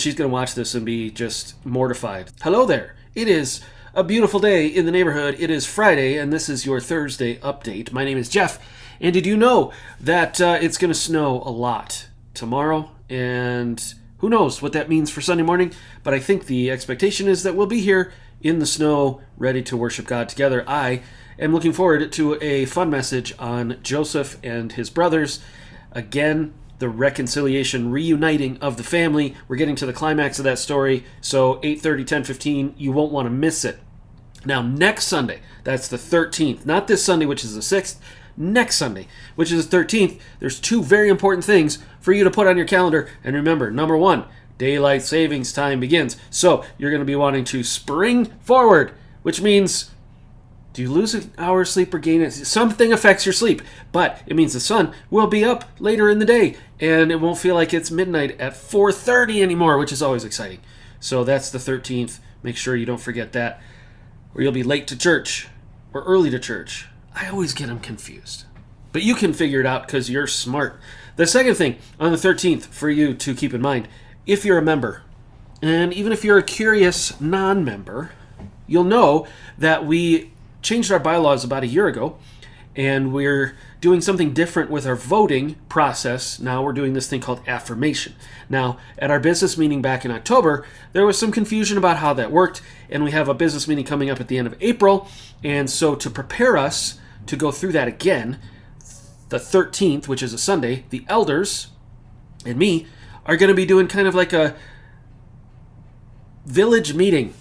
she's going to watch this and be just mortified. Hello there. It is a beautiful day in the neighborhood. It is Friday, and this is your Thursday update. My name is Jeff, and did you know that it's going to snow a lot tomorrow? And who knows what that means for Sunday morning, but I think the expectation is that we'll be here in the snow, ready to worship God together. I am looking forward to a fun message on Joseph and his brothers. Again, the reconciliation, reuniting of the family. We're getting to the climax of that story, so 8:30, 10:15, you won't want to miss it. Now, next Sunday, that's the 13th, not this Sunday, which is the 6th, next Sunday, which is the 13th, there's two very important things for you to put on your calendar. And remember, number one, daylight savings time begins. So you're going to be wanting to spring forward, which means, do you lose an hour's sleep or gain it? Something affects your sleep, but it means the sun will be up later in the day, and it won't feel like it's midnight at 4:30 anymore, which is always exciting. So that's the 13th. Make sure you don't forget that, or you'll be late to church or early to church. I always get them confused, but you can figure it out because you're smart. The second thing on the 13th for you to keep in mind, if you're a member, and even if you're a curious non-member, you'll know that we changed our bylaws about a year ago, and we're doing something different with our voting process. Now we're doing this thing called affirmation. Now, at our business meeting back in October, there was some confusion about how that worked, and we have a business meeting coming up at the end of April, and so to prepare us to go through that again, the 13th, which is a Sunday, the elders and me are going to be doing kind of like a village meeting,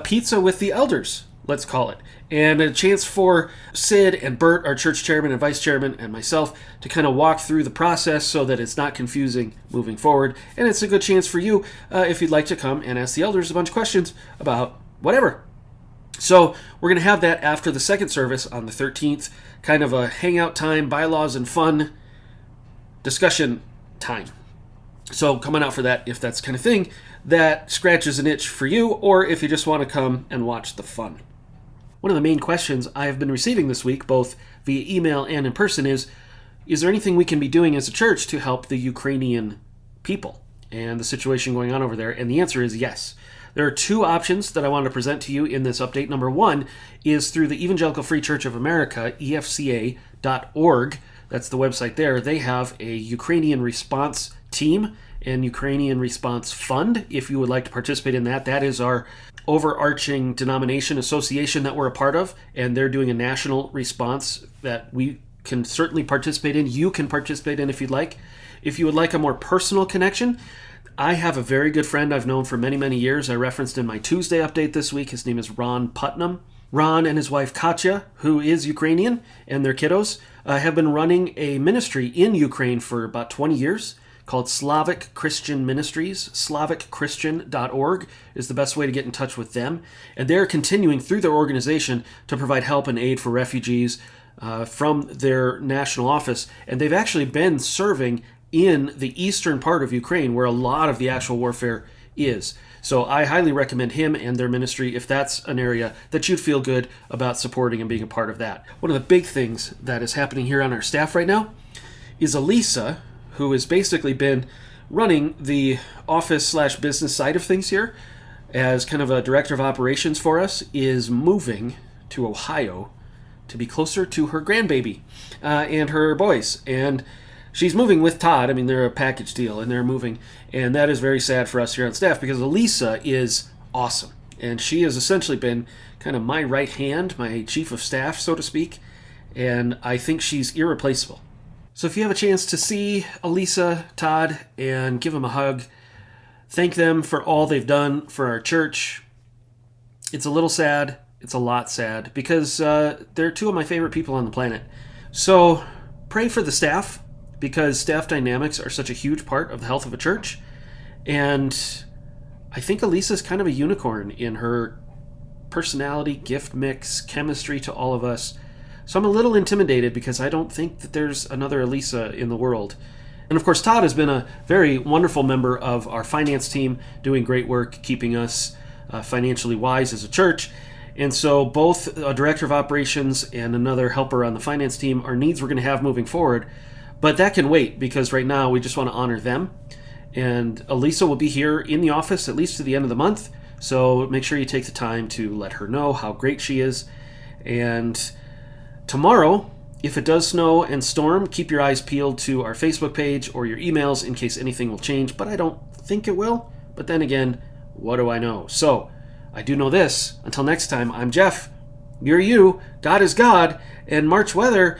pizza with the elders, let's call it, and a chance for Sid and Bert, our church chairman and vice chairman, and myself to kind of walk through the process so that it's not confusing moving forward. And it's a good chance for you, if you'd like to come and ask the elders a bunch of questions about whatever. So we're going to have that after the second service on the 13th, kind of a hangout time, bylaws and fun discussion time. So come on out for that if that's the kind of thing that scratches an itch for you, or if you just want to come and watch the fun. One of the main questions I have been receiving this week, both via email and in person, is there anything we can be doing as a church to help the Ukrainian people and the situation going on over there? And the answer is yes. There are two options that I want to present to you in this update. Number one is through the Evangelical Free Church of America, efca.org. That's the website there. They have a Ukrainian response team and Ukrainian response fund. If you would like to participate in that, that is our overarching denomination association that we're a part of, and they're doing a national response that we can certainly participate in. You can participate in if you'd like. If you would like a more personal connection, I have a very good friend I've known for many, many years. I referenced in my Tuesday update this week. His name is Ron Putnam. Ron and his wife Katya, who is Ukrainian, and their kiddos, have been running a ministry in Ukraine for about 20 years called Slavic Christian Ministries. SlavicChristian.org is the best way to get in touch with them. And they're continuing through their organization to provide help and aid for refugees from their national office. And they've actually been serving in the eastern part of Ukraine, where a lot of the actual warfare is. So I highly recommend him and their ministry if that's an area that you'd feel good about supporting and being a part of that. One of the big things that is happening here on our staff right now is Elisa, who has basically been running the office/business side of things here as kind of a director of operations for us, is moving to Ohio to be closer to her grandbaby and her boys. And she's moving with Todd. I mean, they're a package deal, and they're moving. And that is very sad for us here on staff because Elisa is awesome. And she has essentially been kind of my right hand, my chief of staff, so to speak. And I think she's irreplaceable. So if you have a chance to see Elisa, Todd, and give them a hug, thank them for all they've done for our church. It's a little sad. It's a lot sad because they're two of my favorite people on the planet. So pray for the staff, because staff dynamics are such a huge part of the health of a church. And I think Elisa's kind of a unicorn in her personality, gift mix, chemistry to all of us. So I'm a little intimidated because I don't think that there's another Elisa in the world. And of course, Todd has been a very wonderful member of our finance team, doing great work, keeping us financially wise as a church. And so both a director of operations and another helper on the finance team are needs we're going to have moving forward. But that can wait, because right now we just want to honor them And Elisa will be here in the office at least to the end of the month. So make sure you take the time to let her know how great she is. And tomorrow, if it does snow and storm, keep your eyes peeled to our Facebook page or your emails in case anything will change. But I don't think it will. But then again, what do I know? So I do know this. Until next time, I'm Jeff. You're you. God is God. And March weather,